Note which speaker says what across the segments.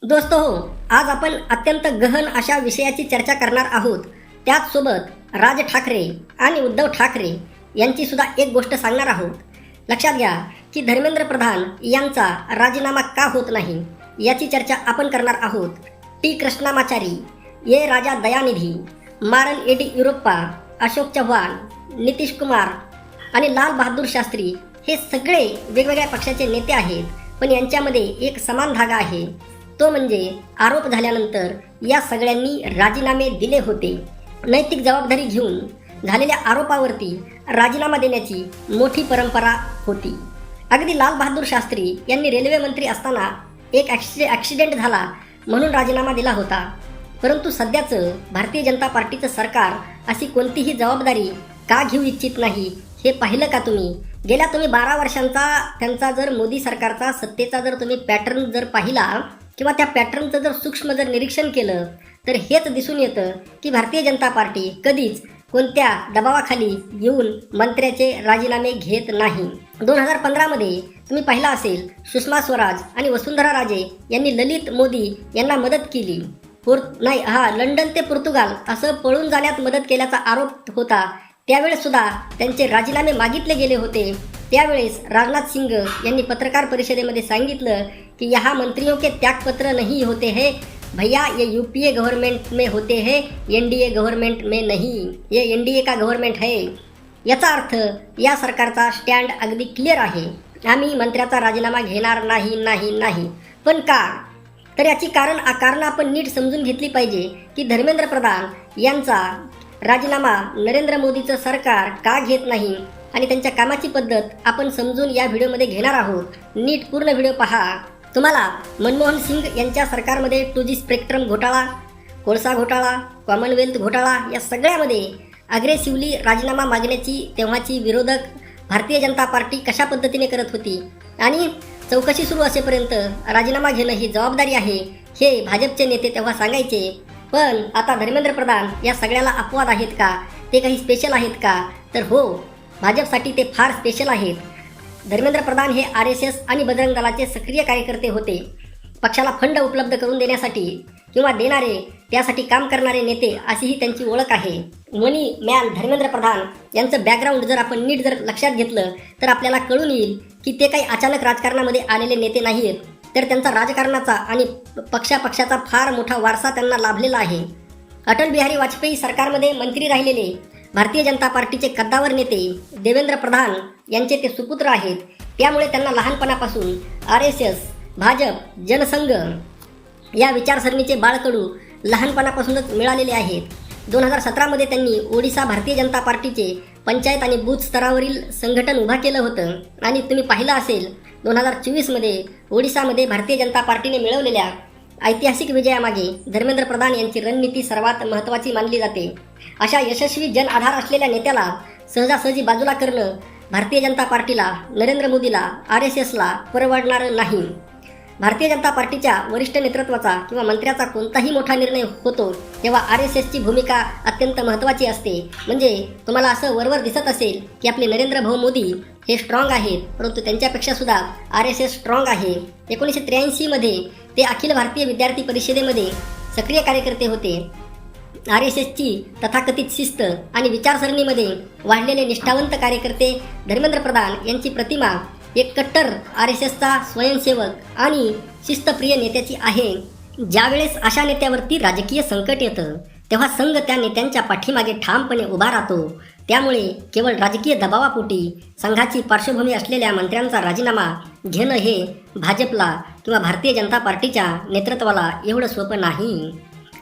Speaker 1: दोस्तो हो, आज आपण अत्यंत गहन अशा विषयाची चर्चा करणार आहोत. त्याचसोबत राज ठाकरे आणि उद्धव ठाकरे यांची सुद्धा एक गोष्ट सांगणार आहोत. लक्षात घ्या की धर्मेंद्र प्रधान यांचा राजीनामा का होत नाही याची चर्चा आपण करणार आहोत. टी कृष्णामाचारी, ए राजा दयानिधी, मारन येडियुरप्पा, अशोक चव्हाण, नितीश कुमार आणि लाल बहादूर शास्त्री हे सगळे वेगवेगळ्या पक्षाचे नेते आहेत, पण यांच्यामध्ये एक समान धागा आहे. तो म्हणजे आरोप झाल्यानंतर या सगळ्यांनी राजीनामे दिले होते. नैतिक जबाबदारी घेऊन झालेल्या आरोपावरती राजीनामा देण्याची मोठी परंपरा होती. अगदी लाल बहादूर शास्त्री यांनी रेल्वे मंत्री असताना एक ॲक्सिडेंट झाला म्हणून राजीनामा दिला होता. परंतु सध्याचं भारतीय जनता पार्टीचं सरकार अशी कोणतीही जबाबदारी का घेऊ इच्छित नाही हे पाहिलं का तुम्ही? गेल्या तुम्ही 12 वर्षांचा त्यांचा जर मोदी सरकारचा सत्तेचा जर तुम्ही पॅटर्न जर पाहिला किंवा त्या पॅटर्नचं जर सूक्ष्म जर निरीक्षण केलं तर हेच दिसून येतं की भारतीय जनता पार्टी कधीच कोणत्या दबावाखाली येऊन मंत्र्याचे राजीनामे घेत नाही. 2015मध्ये तुम्ही पाहिला असेल, सुषमा स्वराज आणि वसुंधरा राजे यांनी ललित मोदी यांना मदत केली. लंडन ते पोर्तुगाल असं पळून जाण्यात मदत केल्याचा आरोप होता. त्यावेळेस सुद्धा त्यांचे राजीनामे मागितले गेले होते. त्यावेळेस राजनाथ सिंग यांनी पत्रकार परिषदेमध्ये सांगितलं कि यहाँ मंत्रियों के त्यागपत्र नहीं होते हैं भैया, ये यूपीए गवर्नमेंट में होते हैं, एनडीए गवर्नमेंट में नहीं, ये एनडीए का गवर्नमेंट है. याचा अर्थ या सरकारचा स्टँड अगदी क्लिअर आहे. आम्ही मंत्र्याचा राजीनामा घेणार नाही नाही नाही. पण का? तर याची कारण आपण नीट समजून घेतली पाहिजे की धर्मेंद्र प्रधान यांचा राजीनामा नरेंद्र मोदीचं सरकार का घेत नाही आणि त्यांच्या कामाची पद्धत आपण समजून या व्हिडिओमध्ये घेणार आहोत. नीट पूर्ण व्हिडिओ पहा. तुम्हाला मनमोहन सिंग यांच्या सरकारमध्ये 2G स्पेक्ट्रम घोटाळा, कोळसा घोटाळा, कॉमनवेल्थ घोटाळा या सगळ्यामध्ये अग्रेसिव्हली राजीनामा मागण्याची तेव्हाची विरोधक भारतीय जनता पार्टी कशा पद्धतीने करत होती आणि चौकशी सुरू असेपर्यंत राजीनामा घेणं ही जबाबदारी आहे हे भाजपचे नेते तेव्हा सांगायचे. पण आता धर्मेंद्र प्रधान या सगळ्याला अपवाद आहेत का? ते काही स्पेशल आहेत का? तर हो, भाजपसाठी ते फार स्पेशल आहेत. धर्मेंद्र प्रधान हे RSS आणि बजरंग दलाचे सक्रिय कार्यकर्ते होते. पक्षाला फंड उपलब्ध करून देण्यासाठी किंवा देणारे त्यासाठी काम करणारे नेते अशी ही त्यांची ओळख आहे. मनी मॅन धर्मेंद्र प्रधान यांचं बॅकग्राऊंड जर आपण नीट जर लक्षात घेतलं तर आपल्याला कळून येईल की ते काही अचानक राजकारणामध्ये आलेले नेते नाही आहेत, तर त्यांचा राजकारणाचा आणि पक्षाचा फार मोठा वारसा त्यांना लाभलेला आहे. अटल बिहारी वाजपेयी सरकारमध्ये मंत्री राहिलेले भारतीय जनता पार्टीचे कद्दावर नेते देवेंद्र प्रधान यांचे ते सुपुत्र आहेत. त्यामुळे त्यांना लहानपणापासून RSS, भाजप, जनसंघ या विचारसरणीचे बाळकडू लहानपणापासूनच मिळालेले आहेत. 2017मध्ये त्यांनी ओडिशा भारतीय जनता पार्टीचे पंचायत आणि बूथ स्तरावरील संघटन उभा केलं होतं आणि तुम्ही पाहिलं असेल 2024मध्ये ओडिशामध्ये भारतीय जनता पार्टीने मिळवलेल्या ऐतिहासिक विजयामागे धर्मेंद्र प्रधान यांची रणनीती सर्वात महत्त्वाची मानली जाते. अशा यशस्वी जन आधार असलेल्या नेत्याला सहजासहजी बाजूला करणं भारतीय जनता पार्टीला, नरेंद्र मोदीला, RSSला परवडणारं नाही. भारतीय जनता पार्टीच्या वरिष्ठ नेतृत्वाचा किंवा मंत्र्याचा कोणताही मोठा निर्णय होतो तेव्हा RSSची भूमिका अत्यंत महत्त्वाची असते. म्हणजे तुम्हाला असं वरवर दिसत असेल की आपले नरेंद्र भाऊ मोदी हे स्ट्रॉंग आहेत, परंतु त्यांच्यापेक्षा सुद्धा RSS स्ट्रॉंग आहे. 1983मध्ये ते अखिल भारतीय विद्यार्थी परिषदेमध्ये सक्रिय कार्यकर्ते होते. RSSची तथाकथित शिस्त आणि विचारसरणीमध्ये वाढलेले निष्ठावंत कार्यकर्ते धर्मेंद्र प्रधान यांची प्रतिमा एक कट्टर RSSचा स्वयंसेवक आणि शिस्तप्रिय नेत्याची आहे. ज्यावेळेस अशा नेत्यावरती राजकीय संकट येतं तेव्हा संघ त्या नेत्यांच्या पाठीमागे ठामपणे उभा राहतो. त्यामुळे केवळ राजकीय दबावापोटी संघाची पार्श्वभूमी असलेल्या मंत्र्यांचा राजीनामा घेणं हे भाजपला किंवा भारतीय जनता पार्टीच्या नेतृत्वाला एवढं सोपं नाही.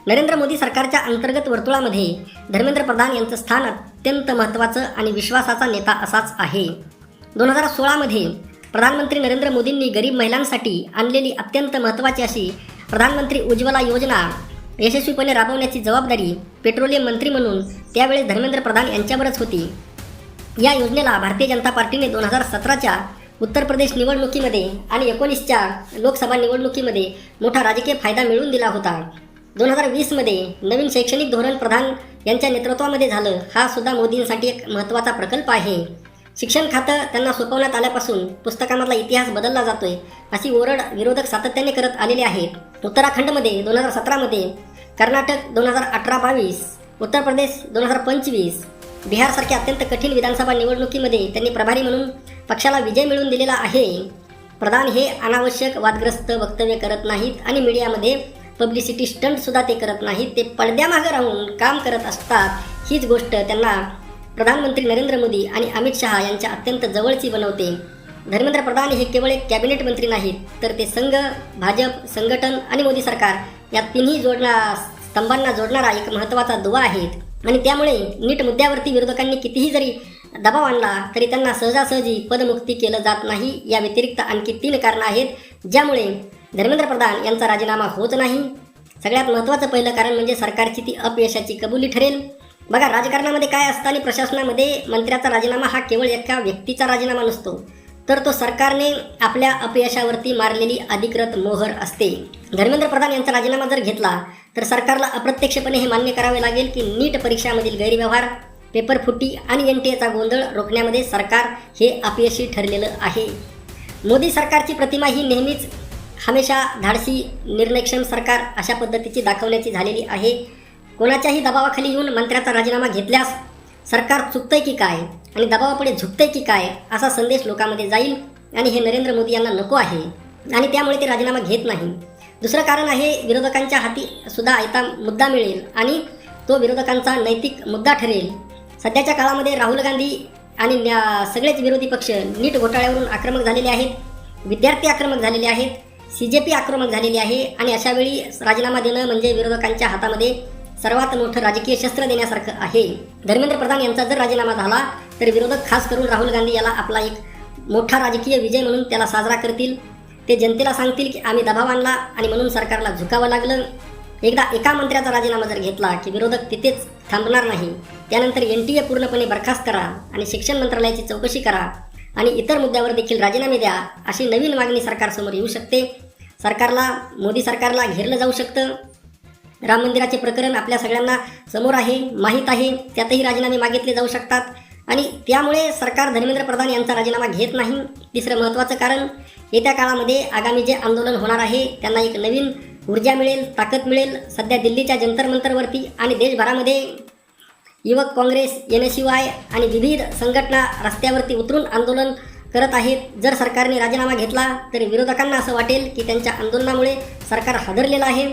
Speaker 1: नरेंद्र मोदी सरकारच्या अंतर्गत वर्तुळामध्ये धर्मेंद्र प्रधान यांचं स्थान अत्यंत महत्त्वाचं आणि विश्वासाचा नेता असाच आहे. 2016मध्ये प्रधानमंत्री नरेंद्र मोदींनी गरीब महिलांसाठी आणलेली अत्यंत महत्त्वाची अशी प्रधानमंत्री उज्ज्वला योजना यशस्वीपणे राबवण्याची जबाबदारी पेट्रोलियम मंत्री म्हणून त्यावेळेस धर्मेंद्र प्रधान यांच्यावरच होती. या योजनेला भारतीय जनता पार्टीने 2017च्या उत्तर प्रदेश निवडणुकीमध्ये आणि 19च्या लोकसभा निवडणुकीमध्ये मोठा राजकीय फायदा मिळवून दिला होता. 2020मध्ये नवीन शैक्षणिक धोरण प्रधान यांच्या नेतृत्वामध्ये झालं. हा सुद्धा मोदींसाठी एक महत्त्वाचा प्रकल्प आहे. शिक्षण खातं त्यांना सोपवण्यात आल्यापासून पुस्तकामधला इतिहास बदलला जातोय अशी ओरड विरोधक सातत्याने करत आलेले आहेत. उत्तराखंडमध्ये 2017मध्ये, कर्नाटक 2018-22, उत्तर प्रदेश 2025, बिहारसारख्या अत्यंत कठीण विधानसभा निवडणुकीमध्ये त्यांनी प्रभारी म्हणून पक्षाला विजय मिळवून दिलेला आहे. प्रधान हे अनावश्यक वादग्रस्त वक्तव्य करत नाहीत आणि मीडियामध्ये पब्लिसिटी स्टंटसुद्धा ते करत नाहीत. ते पडद्यामागं राहून काम करत असतात. हीच गोष्ट त्यांना प्रधानमंत्री नरेंद्र मोदी आणि अमित शहा यांच्या अत्यंत जवळची बनवते. धर्मेंद्र प्रधान हे केवळ एक कॅबिनेट मंत्री नाहीत, तर ते संघ, भाजप, संघटन आणि मोदी सरकार या तिन्ही स्तंभांना जोडणारा एक महत्त्वाचा दुवा आहेत. आणि त्यामुळे नीट मुद्द्यावरती विरोधकांनी कितीही जरी दबाव आणला तरी त्यांना सहजासहजी पदमुक्ती केलं जात नाही. या व्यतिरिक्त आणखी 3 कारणं आहेत ज्यामुळे धर्मेंद्र प्रधान यांचा राजीनामा होत नाही. सगळ्यात महत्त्वाचं पहिलं कारण म्हणजे सरकारची ती अपयशाची कबुली ठरेल. बघा, राजकारणामध्ये काय असतं आणि प्रशासनामध्ये मंत्र्याचा राजीनामा हा केवळ एका व्यक्तीचा राजीनामा नसतो, तर तो सरकारने आपल्या अपयशावरती मारलेली अधिकृत मोहर असते. धर्मेंद्र प्रधान यांचा राजीनामा जर घेतला तर सरकारला अप्रत्यक्षपणे हे मान्य करावे लागेल की नीट परीक्षामधील गैरव्यवहार, पेपरफुटी आणि NTA गोंधळ रोखण्यामध्ये सरकार हे अपयशी ठरलेलं आहे. मोदी सरकारची प्रतिमा ही नेहमीच हमेशा धाडसी, निर्णयक्षम सरकार अशा पद्धतीची दाखवण्याची झालेली आहे. कोणाच्याही दबावाखाली येऊन मंत्र्याचा राजीनामा घेतल्यास सरकार चुकतंय की काय आणि दबावापुढे झुकतंय की काय असा संदेश लोकांमध्ये जाईल आणि हे नरेंद्र मोदी यांना नको आहे आणि त्यामुळे ते राजीनामा घेत नाही. दुसरं कारण आहे, विरोधकांच्या हाती सुद्धा आयता मुद्दा मिळेल आणि तो विरोधकांचा नैतिक मुद्दा ठरेल. सध्याच्या काळामध्ये राहुल गांधी आणि सगळेच विरोधी पक्ष नीट घोटाळ्यावरून आक्रमक झालेले आहेत, विद्यार्थी आक्रमक झालेले आहेत, CJP आक्रमक झालेली आहे आणि अशावेळी राजीनामा देणं म्हणजे विरोधकांच्या हातामध्ये सर्वात मोठं राजकीय शस्त्र देण्यासारखं आहे. धर्मेंद्र प्रधान यांचा जर राजीनामा झाला तर विरोधक खास करून राहुल गांधी याला आपला एक मोठा राजकीय विजय म्हणून त्याला साजरा करतील. ते जनतेला सांगतील की आम्ही दबाव आणला आणि म्हणून सरकारला झुकावं लागलं. एकदा एका मंत्र्याचा राजीनामा जर घेतला की विरोधक तिथेच थांबणार नाही. त्यानंतर NTA पूर्णपणे बरखास्त करा आणि शिक्षण मंत्रालयाची चौकशी करा आणि इतर मुद्द्यावर देखील राजीनामे द्या अशी नवीन मागणी सरकारसमोर येऊ शकते. मोदी सरकारला घेरलं जाऊ शकतं. राम मंदिराचे प्रकरण आपल्या सगळ्यांना समोर आहे, माहीत आहे. त्यातही राजीनामे मागितले जाऊ शकतात आणि त्यामुळे सरकार धर्मेंद्र प्रधान यांचा राजीनामा घेत नाही. तिसरं महत्त्वाचं कारण, येत्या काळामध्ये आगामी जे आंदोलन होणार आहे त्यांना एक नवीन ऊर्जा मिळेल, ताकद मिळेल. सध्या दिल्लीच्या जंतर मंतरवरती आणि देशभरामध्ये युवक काँग्रेस, NSUI आणि विविध संघटना रस्त्यावरती उतरून आंदोलन करत आहेत. जर सरकारने राजीनामा घेतला तर विरोधकांना असं वाटेल की त्यांच्या आंदोलनामुळे सरकार हादरलेलं आहे.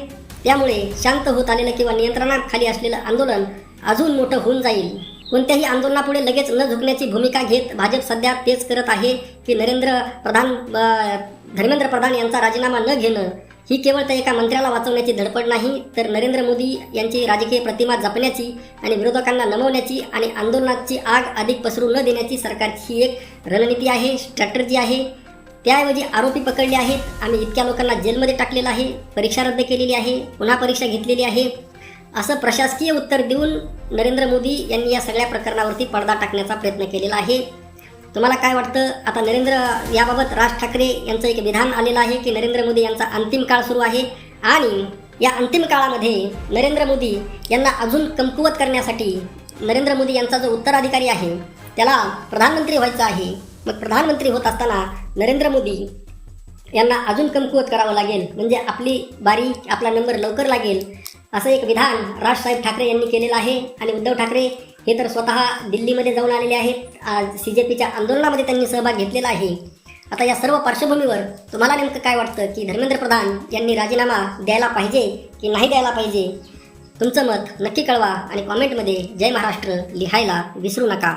Speaker 1: त्यामुळे शांत होत आलेलं किंवा नियंत्रणाखाली असलेलं आंदोलन अजून मोठं होऊन जाईल. कोणत्याही आंदोलनापुढे लगेच न झुकण्याची भूमिका घेत भाजप सध्या तेच करत आहे की धर्मेंद्र प्रधान यांचा राजीनामा न घेणं ही केवळ त्या एका मंत्र्याला वाचवण्याची धडपड नाही, तर नरेंद्र मोदी यांची राजकीय प्रतिमा जपण्याची आणि विरोधकांना नमवण्याची आणि आंदोलनाची आग अधिक पसरू न देण्याची सरकारची एक रणनीती आहे, स्ट्रॅटर्जी आहे. त्याऐवजी आरोपी पकडले आहेत, आम्ही इतक्या लोकांना जेलमध्ये टाकलेलं आहे, परीक्षा रद्द केलेली आहे, पुन्हा परीक्षा घेतलेली आहे, असं प्रशासकीय उत्तर देऊन नरेंद्र मोदी यांनी या सगळ्या प्रकरणावरती पडदा टाकण्याचा प्रयत्न केलेला आहे. तुम्हाला काय वाटतं? आता याबाबत राज ठाकरे यांचं एक विधान आलेलं आहे की नरेंद्र मोदी यांचा अंतिम काळ सुरू आहे आणि या अंतिम काळामध्ये नरेंद्र मोदी यांना अजून कमकुवत करण्यासाठी नरेंद्र मोदी यांचा जो उत्तराधिकारी आहे त्याला प्रधानमंत्री व्हायचं आहे. मग प्रधानमंत्री होत असताना नरेंद्र मोदी यांना अजून कमकुवत करावं लागेल, म्हणजे आपली बारी, आपला नंबर लवकर लागेल, असं एक विधान राजसाहेब ठाकरे यांनी केलेलं आहे. आणि उद्धव ठाकरे हे तर स्वतः दिल्लीमध्ये जाऊन आलेले आहेत. CJPच्या आंदोलनामध्ये त्यांनी सहभाग घेतलेला आहे. आता या सर्व पार्श्वभूमीवर तुम्हाला नेमकं काय वाटतं की धर्मेंद्र प्रधान यांनी राजीनामा द्यायला पाहिजे की नाही द्यायला पाहिजे? तुमचं मत नक्की कळवा आणि कॉमेंटमध्ये जय महाराष्ट्र लिहायला विसरू नका.